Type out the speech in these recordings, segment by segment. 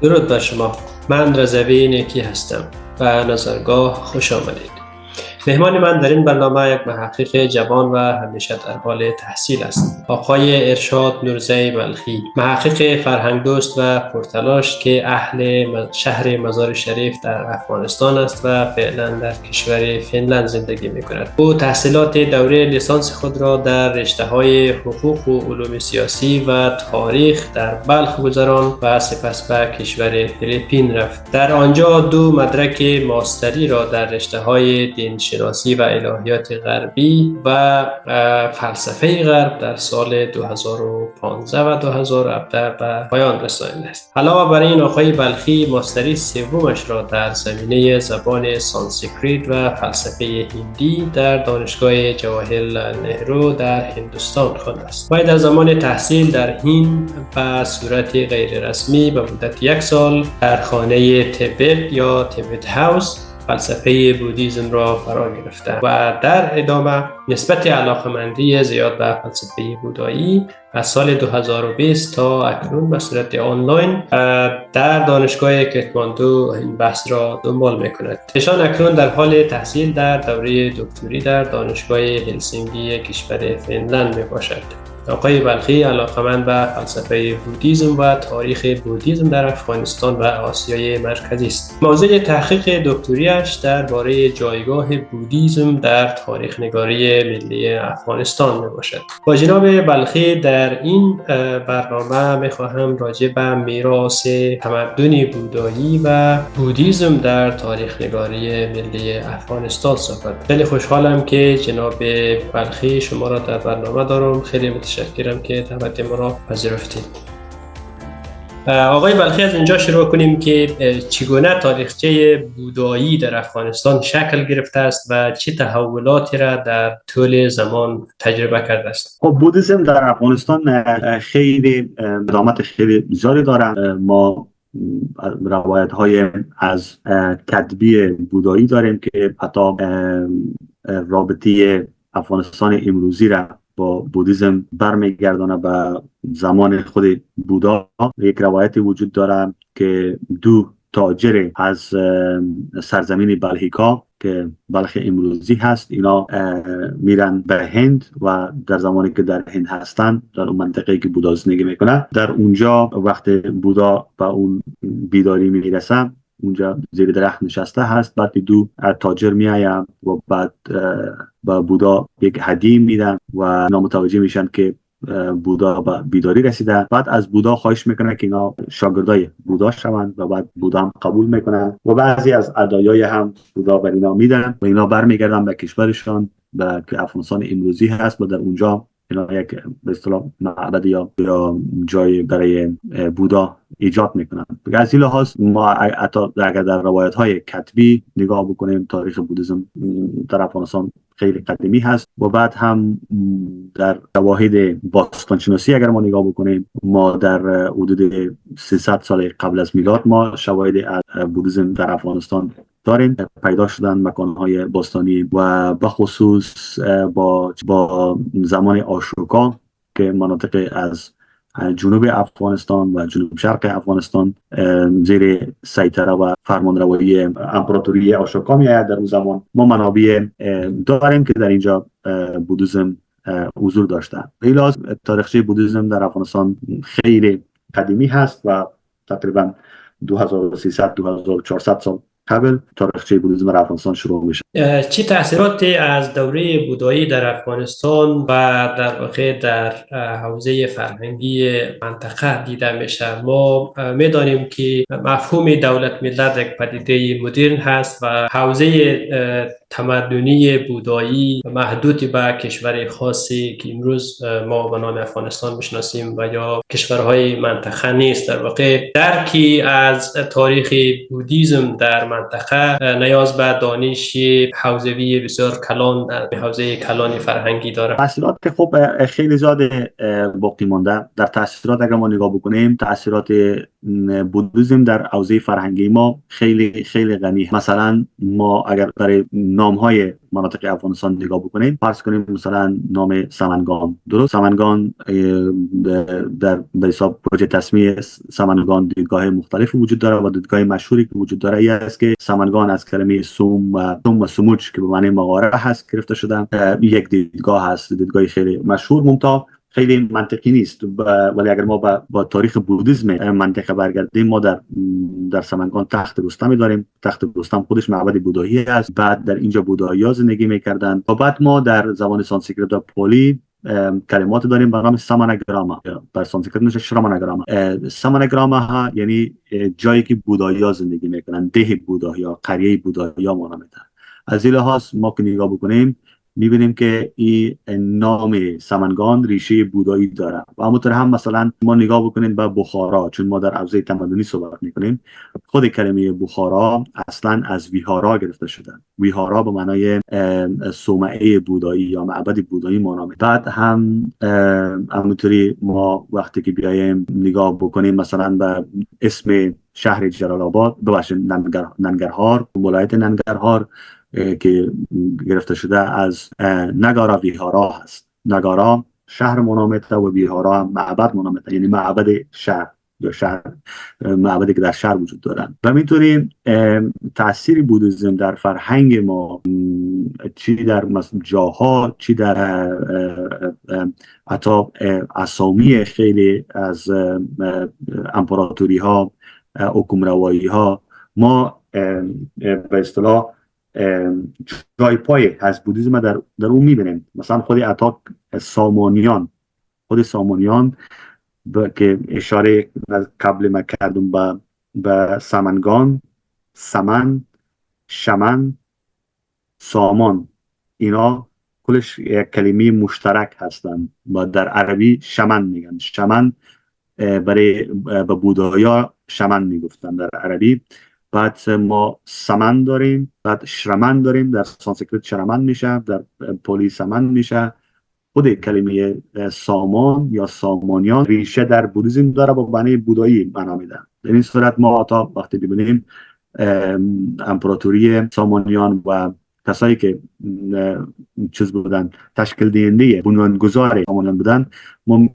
درود بر شما. من رضوی نیکی هستم و نظرگاه خوش آمدید. مهمان من در این برنامه یک محقق جوان و همیشه در حال تحصیل است. آقای ارشاد نورزی بلخی، محقق فرهنگ دوست و پرتلاش که اهل شهر مزار شریف در افغانستان است و فعلا در کشور فنلند زندگی می کند. او تحصیلات دوره لیسانس خود را در رشته‌های حقوق و علوم سیاسی و تاریخ در بلخ گذراند و سپس به کشور فیلیپین رفت. در آنجا دو مدرک ماستری را در رشته‌های دین شناسی و الهیات غربی و فلسفه غرب در سال 2015 و 2017 به پایان رسانیده است. علاوه بر این، آقای بلخی ماستری سومش را در زمینه زبان سانسکریت و فلسفه هندی در دانشگاه جواهرلال نهرو در هندوستان خوانده است. وی در زمان تحصیل در هند به صورت غیررسمی به مدت 1 سال در خانه تبت یا تبت هاوس فلسفه بودیزم را فرا گرفته و در ادامه نسبت علاقمندی زیاد به فلسفه بودایی از سال 2020 تا اکنون به صورت آنلاین در دانشگاه کتماندو این بحث را دنبال می‌کند. ایشان اکنون در حال تحصیل در دوره دکتری در دانشگاه هلسینکی کشور فنلند میباشد. آقای بلخی علاقمند به فلسفه بودیزم و تاریخ بودیزم در افغانستان و آسیای مرکزی است. موضوع تحقیق دکتریش درباره جایگاه بودیزم در تاریخ نگاری ملی افغانستان می باشد. با جناب بلخی در این برنامه می خواهم راجع به میراث تمدن بودایی و بودیزم در تاریخ نگاری ملی افغانستان صحبت. خیلی خوشحالم که جناب بلخی شما را در برنامه دارم. خیلی متشکرم که دعوت ما را پذیرفتید. آقای بلخی، از اینجا شروع کنیم که چگونه تاریخچه بودایی در افغانستان شکل گرفته است و چه تحولاتی را در طول زمان تجربه کرده است. خب بودیسم در افغانستان خیلی قدامت خیلی زیادی داره. ما روایت های از کتبی بودایی داریم که حتی رابطه افغانستان امروزی را با بودیزم برمیگردانه به زمان خود بودا. یک روایتی وجود داره که دو تاجر از سرزمین بلخیکا که بلخ امروزی هست، اینا میرن به هند و در زمانی که در هند هستن، در اون منطقه که بودا زندگی میکنه، در اونجا وقت بودا به اون بیداری میرسه، اونجا زیر درخت نشسته هست. بعد دو تاجر میایم و بعد با بودا یک هدیه میدن و متوجه میشن که بودا به بیداری رسیده. بعد از بودا خواهش میکنه که اینا شاگردای بودا شوند و بعد بودا هم قبول میکنن و بعضی از هدایای هم بودا بر اینا میدن و اینا برمیگردن به کشورشان که افغانستان امروزی هست و در اونجا اینا یک به اصطلاح معبد یا جای برای بودا ایجاد میکنن. از این لحاظ ما اگر در روایت های کتبی نگاه بکنیم، تاریخ بودیسم در افغانستان خیلی قدیمی هست و بعد هم در شواهد باستانشناسی اگر ما نگاه بکنیم، ما در حدود 300 سال قبل از میلاد ما شواهد از بودیسم در افغانستان داریم. پیدا شدن مکانهای باستانی و بخصوص با زمان آشوکا که مناطق از جنوب افغانستان و جنوب شرق افغانستان زیر سیطره و فرمانروایی امپراتوری آشوکا میآید. در اون زمان ما منابع داریم که در اینجا بودیسم حضور داشته. به این لحاظ تاریخچه بودیسم در افغانستان خیلی قدیمی هست و تقریبا 2300-2400 سال قبل تاریخچه بودیسم در افغانستان شروع میشه. چه تأثیراتی از دوره بودایی در افغانستان و در واقع در حوزه فرهنگی منطقه دیده میشه؟ ما میدانیم که مفهوم دولت ملت یک پدیده مدرن هست و حوزه تمدنی بودایی محدود به کشور خاصی که امروز ما به نام افغانستان میشناسیم و یا کشورهای منطقه نیست. در واقع درکی از تاریخ بودیزم در منطقه نیاز به دانش حوزوی بسیار کلان، حوزه کلان فرهنگی داره. تاثیرات که خب خیلی زیاده باقی مانده. در تاثیرات اگر ما نگاه بکنیم، تاثیرات بودیسم در حوزه فرهنگی ما خیلی خیلی غنی. مثلا ما اگر برای نام نام های مناطق افغانستان نگاه بکنیم، فرض کنیم مثلا نام سمنگان، درست؟ سمنگان در به حساب پروژه تصمیه سمنگان دیدگاه مختلف وجود داره و دیدگاه مشهوری که وجود داره ای است که سمنگان از کلمه سوم و سموج که به معنی مغاره هست گرفته شده. یک دیدگاه هست، دیدگاه خیلی مشهور، ممتاز، خیلی منطقی نیست، ولی اگر ما با تاریخ بودیسم منطقه برگردیم، ما در سمنگان تخت رستمی داریم. تخت رستم خودش معبد بودایی است. بعد در اینجا بودایی‌ها زندگی میکردند و بعد ما در زبان سانسکریت و پالی کلمات داریم به نام سامانگراما، در سانسکریت میشه شرامانگراما. سامانگراما یعنی جایی که بودایی‌ها زندگی میکنن، ده بودایی‌ها، قریه بودایی‌ها معنا میده. از این لحاظ ما که نگاه بکنیم میبینیم که این نام سمنگان ریشه بودایی داره. و همونطور هم مثلا ما نگاه بکنیم به بخارا، چون ما در حوزه تمدنی صحبت میکنیم، خود کلمه بخارا اصلا از ویهارا گرفته شده. ویهارا به معنای صومعه بودایی یا معبد بودایی معنا میده. بعد هم همونطوری ما وقتی که بیایم نگاه بکنیم مثلا به اسم شهر جلال آباد، ببخشید ننگرهار، ولایت ننگرهار که گرفته شده از نگارا ویهارا هست. نگارا شهر منامته و ویهارا معبد منامته، یعنی معبد شهر یا شهر، معبدی که در شهر وجود دارن. و همینطوری تاثیر بودیسم در فرهنگ ما، چی در جاها، چی در حتی اسامی خیلی از امپراتوری ها، حکمروایی ها، ما به اصطلاح جای پای از بودیسم در اون میبینیم. مثلا خود عطا سامانیان، خود سامانیان که اشاره قبل ما کردم به سمنگان، سمن، شمن، سامان، اینا کلش یک کلمه مشترک هستند و در عربی شمن میگن. شمن برای به بودایا شمن میگفتن در عربی. بعد ما سمن داریم، بعد شرمن داریم، در سانسکریت شرمن میشه، در پالی سمن میشه. خود کلمه سامان یا سامانیان ریشه در بودیسم داره و معنی بودایی معنا میده. در این صورت ما تا وقتی ببینیم امپراتوری سامانیان و کسایی که چیز بودن، تشکیل دهنده بنیانگذار سامانیان بودن، ما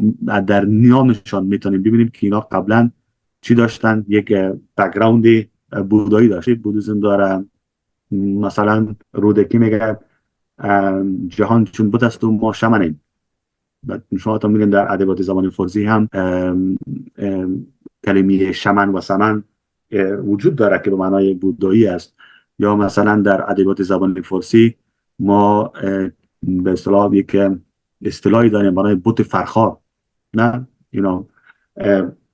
در نامشان میتونیم ببینیم که اینا قبلا چی داشتن، یک بک‌گراند بودایی داشت. بودیسم داره مثلا رودکی میگه جهان چون بود است و ما شمنیم. شما تا میگن در ادبیات زبان فارسی هم کلمه شمن و سمن وجود داره که به معنای بودایی است. یا مثلا در ادبیات زبان فارسی ما به اصطلاح یک اصطلاحی داریم به معنای بت فرخار. نه اینا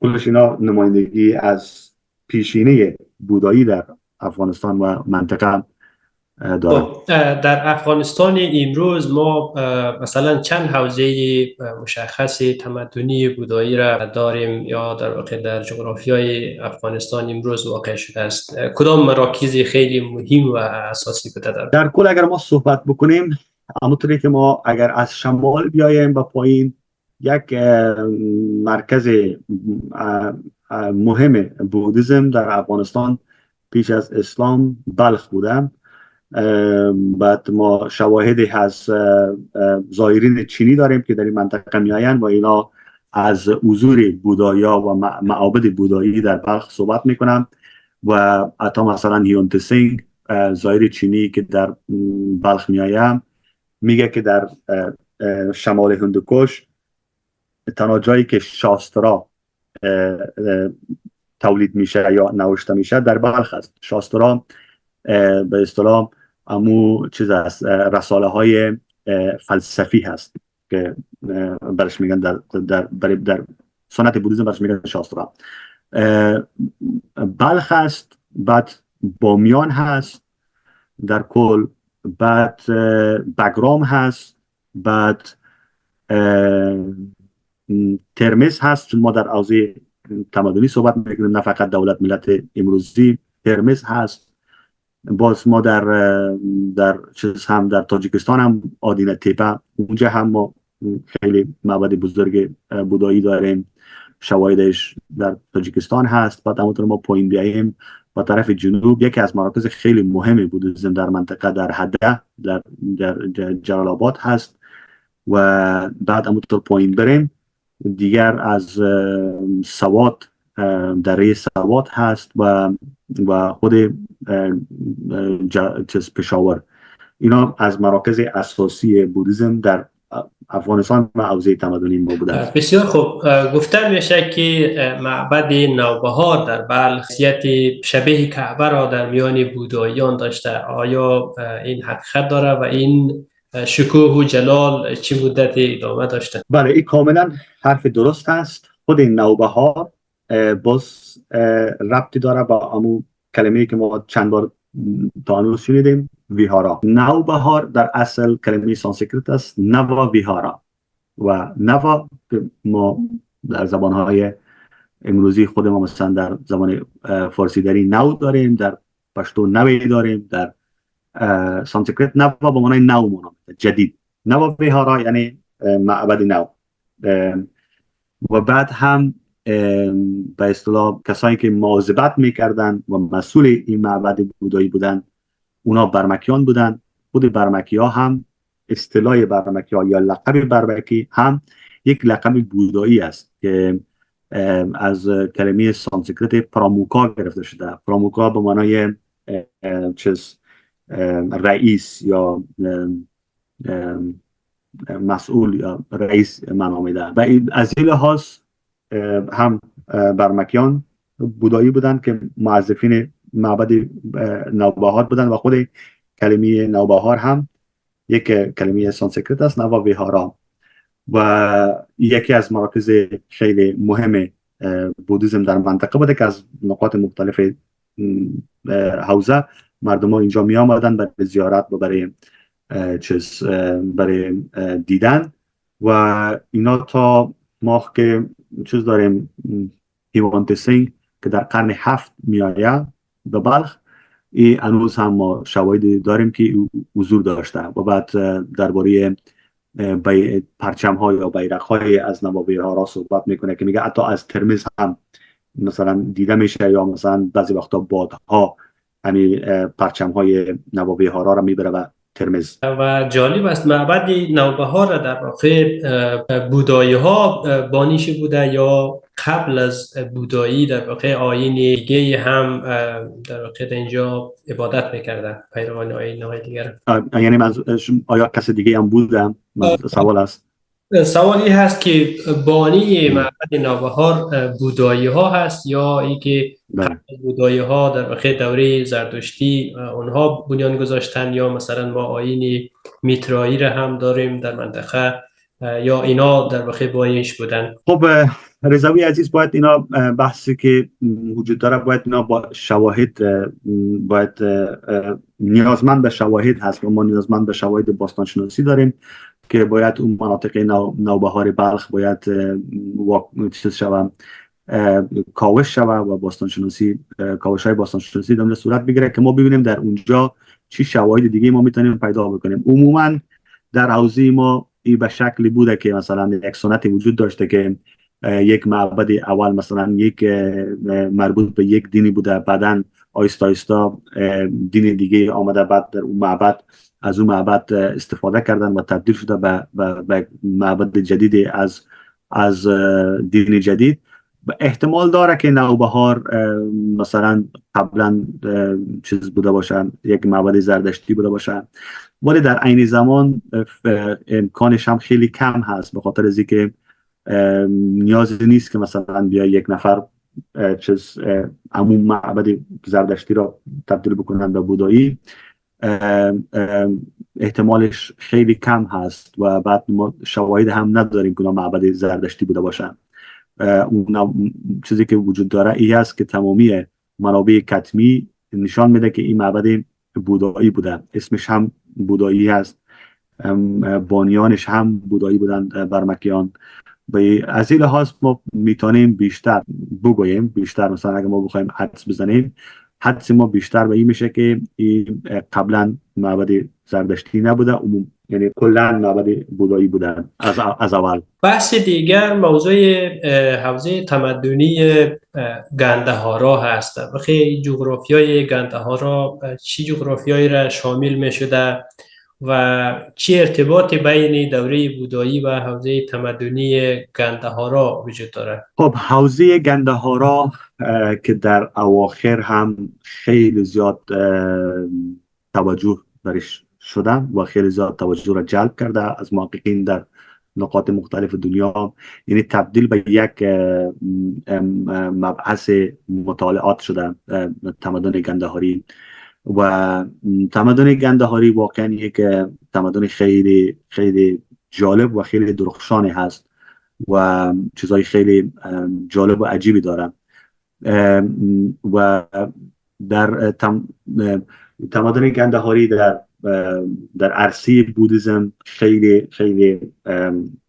کلش اینا نمایندگی از پیشینه بودایی در افغانستان و منطقه دارم. در افغانستان امروز ما مثلا چند حوزه مشخص تمدنی بودایی را داریم یا در واقع در جغرافیای افغانستان امروز واقع شده است؟ کدام مراکز خیلی مهم و اساسی بوده در کل اگر ما صحبت بکنیم، همونطوری که ما اگر از شمال بیایم به پایین، یک مرکز مهم بودیسم در افغانستان پیش از اسلام بلخ بوده. بعد ما شواهدی از زائرین چینی داریم که در این منطقه میآیند و اینا از حضور بودایا و معابد بودایی در بلخ صحبت میکنن. و حتی مثلا هیونت سینگ زائر چینی که در بلخ میآید میگه که در شمال هندوکش تنها جایی که شاسترا تولید میشه یا نوشته میشه در بلخ است. شاسترا به اصطلاح امو چیز است، رساله های فلسفی هست که برش میگن در سنت بودیسم برش میگن شاسترا. بلخ هست، بعد بامیان هست در کل، بعد بگرام هست، بعد ترمز هست. چون ما در حوزه تمدنی صحبت میکنیم، نه فقط دولت ملت امروزی. ترمز هست. باز ما در چیز هم در تاجیکستان هم آدینه تیپه، اونجا هم ما خیلی معبد بزرگ بودایی داریم. شواهدش در تاجیکستان هست. بعد همونطور ما پایین بیاییم و طرف جنوب یکی از مراکز خیلی مهم بودیسم در منطقه در هده در جلال آباد هست و بعد همونطور پایین بریم دیگر از سوات دره سوات هست و خود پشاور. اینا از مراکز اساسی بودیسم در افغانستان و حوزه تمدنی ما بودند. بسیار خوب. گفته میشه که معبد نوبهار در بلخ خاصیت شبیه کعبه را در میان بوداییان داشته. آیا این حقیقت داره و این شکوه و جلال چه مدتی ادامه داشته؟ بله، این کاملا حرف درست است. خود نوبهار باز ربطی داره با همون کلمه‌ای که ما چند بار تا هنوز شنیدیم، ویهارا. نوبهار در اصل کلمه سانسکریت است، نوا ویهارا. و نوا ما در زبانهای امروزی خود ما مثلا در زبان فارسی داری نو داریم، در پشتو نوی داریم، در سانسکریت نوا به معنای نو معنی جدید. نوا ویهارا یعنی معبد نو. و بعد هم به اصطلاح کسایی که مواظبت میکردن و مسئول این معبد بودایی بودن اونا برمکیان بودن. خود برمکی ها هم اصطلاح برمکی ها یا لقب برمکی هم یک لقب بودایی است که از کلمه سانسکریت پراموکا گرفته شده. پراموکا به معنای رئیس یا مسئول یا رئیس معنا میده. و از این لحاظ هم برمکیان بودایی بودند که موظفین معبد نوبهار بودند و خود کلمه نوبهار هم یک کلمه سانسکریت است، نوا ویهارا، و یکی از مراکز خیلی مهم بودیسم در منطقه بوده که از نقاط مختلف حوزه مردم ها اینجا می آمدن برای زیارت و برای دیدن. و اینا تا ما که چیز داریم هیوانت سینگ که در قرن 7 می آید به بلخ، این هنوز هم ما شواهد داریم که حضور داشته. و بعد درباره پرچم ها یا بیرق های از نوابهارا صحبت میکنه که میگه حتی از ترمز هم مثلا دیده میشه، یا مثلا بعضی وقتا بادها همین پرچم های نوابهارا را میبره و ترمز. و جالب است معبد نوبهار در واقع بودایی ها بانیش بوده یا قبل از بودایی در واقع آیین دیگه هم در واقع در اینجا عبادت میکردن، پیروان آیین های دیگر؟ یعنی آیا کس دیگه هم بودم؟ سوال است. سوالی هست که بانی معبد نوبهار بودایی ها هست یا ای که بودایی ها در واقع دوره زرتشتی اونها بنیان گذاشتن، یا مثلا ما آیین میترایی را هم داریم در منطقه، یا اینا در واقع بانیش بودن؟ خب رضوی عزیز، باید اینا بحثی که وجود داره باید اینا با شواهد، باید نیازمند به شواهد هست و ما نیازمند به شواهد باستانشناسی داریم که باید اون مناطق نوبهار بلخ باید کاوش شوه و باستانشناسی، کاوش های باستانشناسی در صورت بگیره که ما ببینیم در اونجا چی شواهد دیگه ما میتونیم پیدا بکنیم. عموما در حوزه ما این به شکلی بوده که مثلا یک سنتی وجود داشته که یک معبد اول مثلا یک مربوط به یک دینی بوده، بعدن آیستا آیستا دین دیگه آمده، بعد در اون معبد از اون معبد استفاده کردن و تبدیل شده به معبد جدید از دین جدید. احتمال داره که نوبهار مثلا قبلا چیز بوده باشه، یک معبد زردشتی بوده باشه، ولی در عین زمان امکانش هم خیلی کم هست به خاطر از اینکه نیاز نیست که مثلا بیا یک نفر عموم معبد زردشتی را تبدیل بکنن به بودایی. احتمالش خیلی کم هست و بعد ما شواهد هم نداریم که معبد زردشتی بوده باشن. اون چیزی که وجود داره ای است که تمامی منابع کتمی نشان میده که این معبد بودایی بوده، اسمش هم بودایی هست، بانیانش هم بودایی بودن برمکیان. از این لحاظ ما میتونیم بیشتر بگوییم، بیشتر مثلا اگه ما بخوایم حدس بزنیم، حدس ما بیشتر به این میشه که این قبلا معبد زردشتی نبوده، یعنی کلا معبد بودایی بودن از اول. بحث دیگر موضوع حوزه تمدنی گندهارا هست. بخی جغرافیای گندهارا چی جغرافیایی را شامل می شده و چی ارتباطی بین دوره بودایی و حوزه تمدنی گندهارا وجود دارد؟ خب حوزه گندهارا که در اواخر هم خیلی زیاد توجه برش شده و خیلی زیاد توجه را جلب کرده از محققین در نقاط مختلف دنیا، یعنی تبدیل به یک مبحث مطالعات شده تمدن گندهاری. و تمدن گندهاری واقعا یک تمدن خیلی خیلی جالب و خیلی درخشانی هست و چیزهای خیلی جالب و عجیبی داره. و در تمدن گندهاری در عرصه بودیزم خیلی خیلی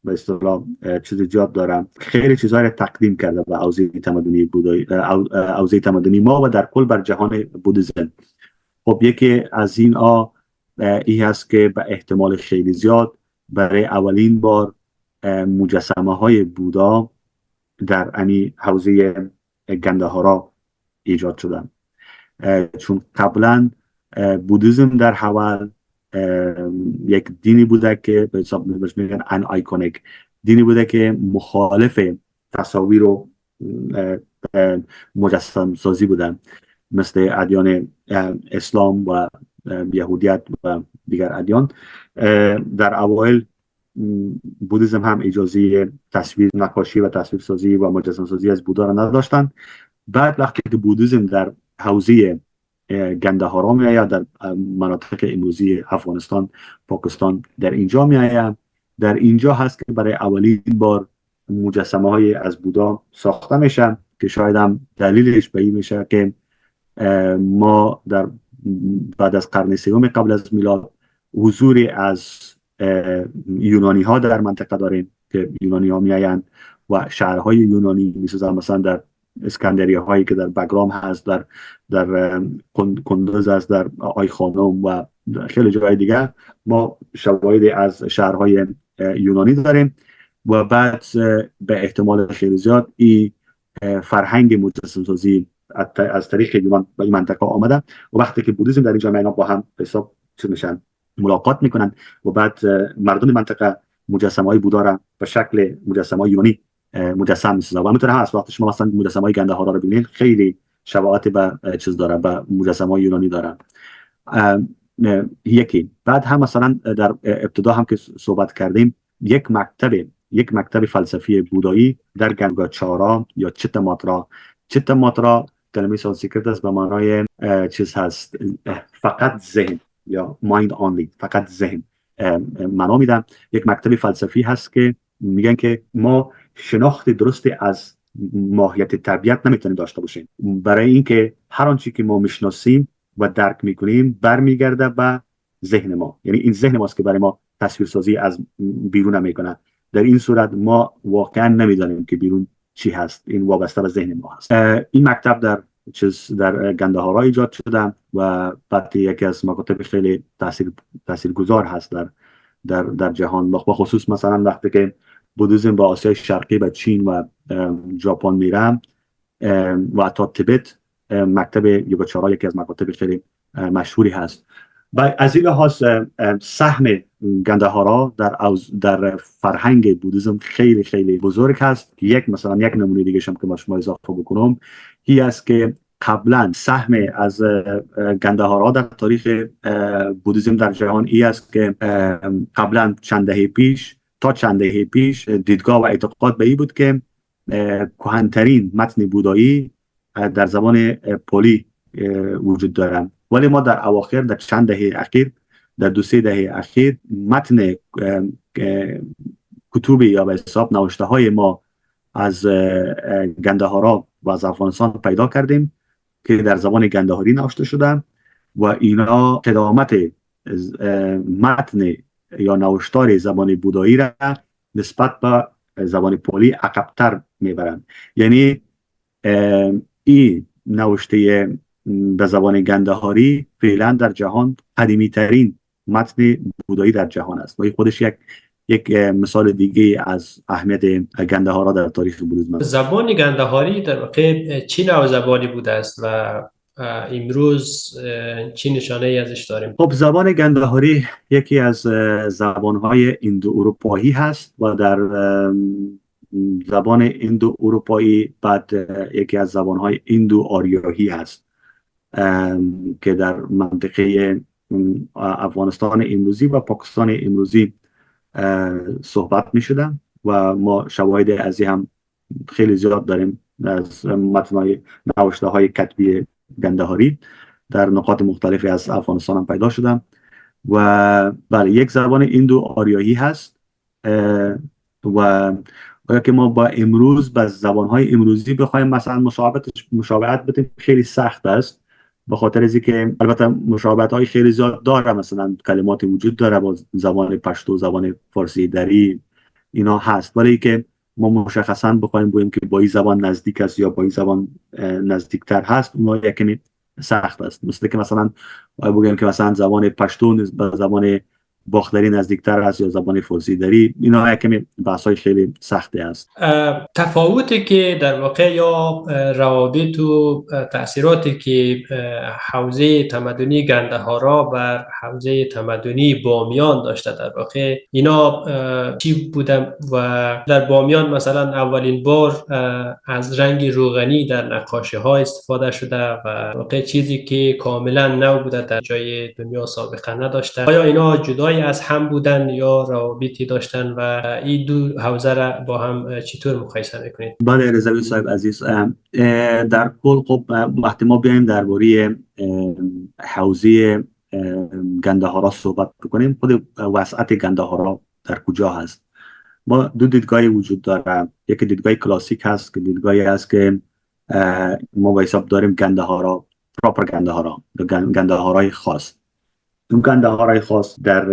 به اصطلاح چیز زیاد داره، خیلی چیزها را تقدیم کرده به حوزه تمدنی بودایی، حوزه تمدنی ما و در کل بر جهان بودیزم. خب یکی از این این هست که به احتمال خیلی زیاد برای اولین بار مجسمه های بودا در امی حوزه گندهارا ایجاد شدن، چون قبلا بودیزم در حول یک دینی بوده که به حساب بهش میگن ان آیکونیک، دینی بوده که مخالف تصاویر و مجسم سازی بودن، مثل ادیان اسلام و یهودیت و دیگر ادیان. در اوایل بودیزم هم اجازه تصویر نقاشی و تصویر سازی و مجسم سازی از بودا را نداشتند. بعد وقتی که بودیزم در حوزه گندهارا می آید، در مناطق امروزی افغانستان، پاکستان، در اینجا می آید، در اینجا هست که برای اولین بار مجسمه های از بودا ساخته میشن، که شاید هم دلیلش به این میشه که ما در بعد از قرن سوم قبل از میلاد حضوری از یونانی ها در منطقه داریم که یونانی ها میایند و شهرهای یونانی میسازن، مثلا در اسکندریه هایی که در بگرام هست، در کندوز هست، در آی خانم و خیلی جای دیگر ما شواهدی از شهرهای یونانی داریم. و بعد به احتمال خیلی زیاد این فرهنگ مجسم سازی از طریق یونان به این منطقه آمده و وقتی که بودیسم در اینجا اینا با هم حساب میشن، ملاقات میکنن و بعد مردم منطقه مجسمه های بودا را به شکل مجسمه های یونانی مجسم میسازن. و همینطور هم از وقتی شما مثلا مجسمه های گندهارا رو ببینید خیلی شباهت به چیز داره، به مجسمه های یونانی دارن. یکی بعد هم مثلا در ابتدا هم که صحبت کردیم یک مکتب فلسفی بودایی در گنگاچارا یا چیتاماترا کلمه سانسکریت است به معنای چیز هست فقط ذهن یا mind only، فقط ذهن معنا میدن. یک مکتب فلسفی هست که میگن که ما شناخت درستی از ماهیت طبیعت نمیتونیم داشته باشیم، برای اینکه هر آنچه که ما میشناسیم و درک میکنیم برمیگرده به ذهن ما، یعنی این ذهن ماست که برای ما تصویرسازی از بیرون نمیکنه. در این صورت ما واقعا نمیدانیم که بیرون چی هست، این وابسته به ذهن ما هست. این مکتب در گندهارا ایجاد شده و بعد یکی از مکاتب خیلی تاثیرگذار هست در جهان، به خصوص مثلا وقتی که بودیسم با آسیای شرقی به چین و ژاپن میره و حتی تبت، مکتب یوگاچارا یکی از مکاتب خیلی مشهوری هست. و از این لحاظ سهم گندهارا در فرهنگ بودیسم خیلی خیلی بزرگ هست. مثلا یک نمونه دیگه شم که با شما اضافه بکنم این است که قبلا سهم از گندهارا در تاریخ بودیسم در جهان این است که قبلا چند دهه پیش دیدگاه و اعتقاد به این بود که کهن‌ترین متن بودایی در زبان پلی وجود دارند، ولی ما در اواخر در چند دهه اخیر، در 2-3 دهه اخیر متن کتب یا به حساب نوشته های ما از گندهارا و از افغانستان پیدا کردیم که در زبان گندهاری نوشته شدن و اینا قدامت متن یا نوشتار زبان بودایی را نسبت به زبان پلی عقب‌تر میبرند. یعنی این نوشته به زبان گندهاری فعلا در جهان قدیمی ترین متن بودایی در جهان است و این خودش یک مثال دیگه از اهمیت گندهارا در تاریخ بودیسم است. زبان گندهاری در واقع چی نوع زبانی بوده است و امروز چی نشانه ای ازش داریم؟ خب زبان گندهاری یکی از زبانهای ایندو اروپایی هست و در زبان ایندو اروپایی بعد یکی از زبانهای ایندو آریایی هست که در منطقه افغانستان امروزی و پاکستان امروزی صحبت می شدن و ما شواهد از این هم خیلی زیاد داریم از متن‌های نوشته های کتبی گندهاری در نقاط مختلفی از افغانستان هم پیدا شدن و بله یک زبان ایندو آریایی هست و آیا که ما با امروز با زبانهای امروزی بخوایم مثلا مشابهت بدیم خیلی سخت است، به خاطر از اینکه البته مشابهت های خیلی زیاد داره، مثلا کلمات وجود داره با زبان پشتو، زبان فارسی دری اینا هست، ولی که ما مشخصا بخوایم بگیم که با این زبان نزدیک است یا با این زبان نزدیکتر هست، اونها یکمی سخت است. مثل که مثلا بگیم که مثلا زبان پشتو به زبان باختری نزدیکتر است یا زبان فارسی دری، اینا یکمی بحث‌های خیلی سختی است. تفاوتی که در واقع یا روابط و تأثیراتی که حوزه تمدنی گندهارا بر حوزه تمدنی بامیان داشته در واقع اینا چی بوده؟ و در بامیان مثلا اولین بار از رنگ روغنی در نقاشی ها استفاده شده و واقع چیزی که کاملا نو بوده در جای دنیا سابقه نداشته. آیا اینا جدای از هم بودن یا روابطی داشتن و این دو حوزه را با هم چطور مقایسه میکنید؟ بله رضوی صاحب عزیز، در کل خب وقتی ما بیایم درباره حوزه گندهارا صحبت بکنیم، خود وسعت گندهارا در کجا هست؟ ما دو دیدگاهی وجود داره. یک دیدگاه کلاسیک هست که دیدگاهی هست که ما به حساب داریم گندهارا، پراپر گندهارا، گندهارای خاص. اون گندهارای خاص در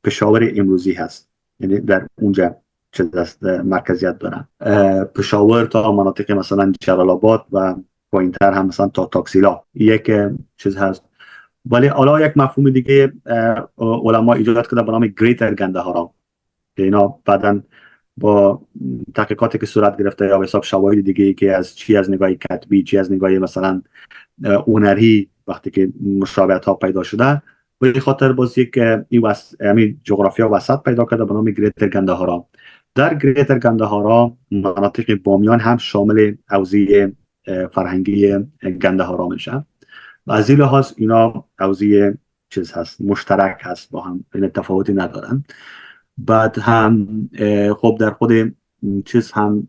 پشاور امروزی هست، یعنی در اونجا چه دست مرکزیت دارن. پشاور تا مناطق مثلا جلال آباد و پایینتر هم مثلا تا تاکسیلا یک چیز هست. ولی حالا یک مفهوم دیگه علما ایجاد کرده به نام گریتر گندهارا که اینا بعداً با تحقیقاتی که صورت گرفته یا به حساب شواهد دیگه که از چی از نگاه کتبی، چی از نگاه مثلا هنری وقتی که مشابهت ها پیدا شده، به خاطر باز یک این جغرافیا وسط پیدا کرده به نام گریتر گندهارا. در گریتر گندهارا مناطق بامیان هم شامل حوزه فرهنگی گندهارا میشه و از این لحاظ اینا حوزه چیز هست، مشترک هست، با هم این تفاوتی ندارن. بعد هم خب در خود چیز هم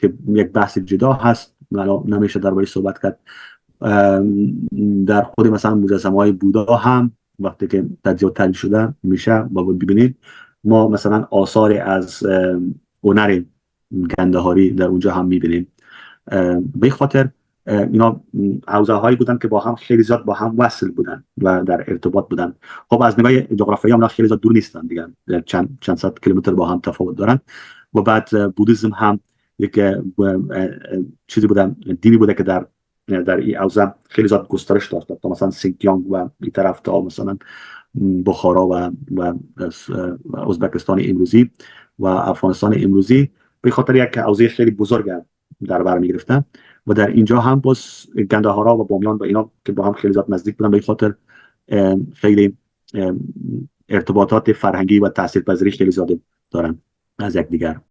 که یک بحث جدا هست، نمیشه درباره صحبت کرد، در خود مثلا مجسمه های بودا هم وقتی که تجزیه و تحلیل شده میشه با ببینید ما مثلا آثار از هنر گندهاری در اونجا هم میبینیم. به خاطر اینا حوزه هایی بودن که با هم خیلی زیاد با هم وصل بودن و در ارتباط بودن. خب از نگاه جغرافیایی هم خیلی زیاد دور نیستن دیگه، چند صد کیلومتر با هم تفاوت دارن. و بعد بودیسم هم یک چیزی بودن، دینی بوده که در این حوزه خیلی زیاد گسترش داشت، تا مثلا سینکیانگ و این طرف تا مثلا بخارا و ازبکستان امروزی و افغانستان امروزی، به خاطر یک حوزه خیلی بزرگ در بر میگرفتن. و در اینجا هم باز گندهارا و بامیان و اینا که با هم خیلی زیاد نزدیک بودن، به خاطر خیلی ارتباطات فرهنگی و تاثیرپذیری خیلی زیاد دارن از یک دیگر.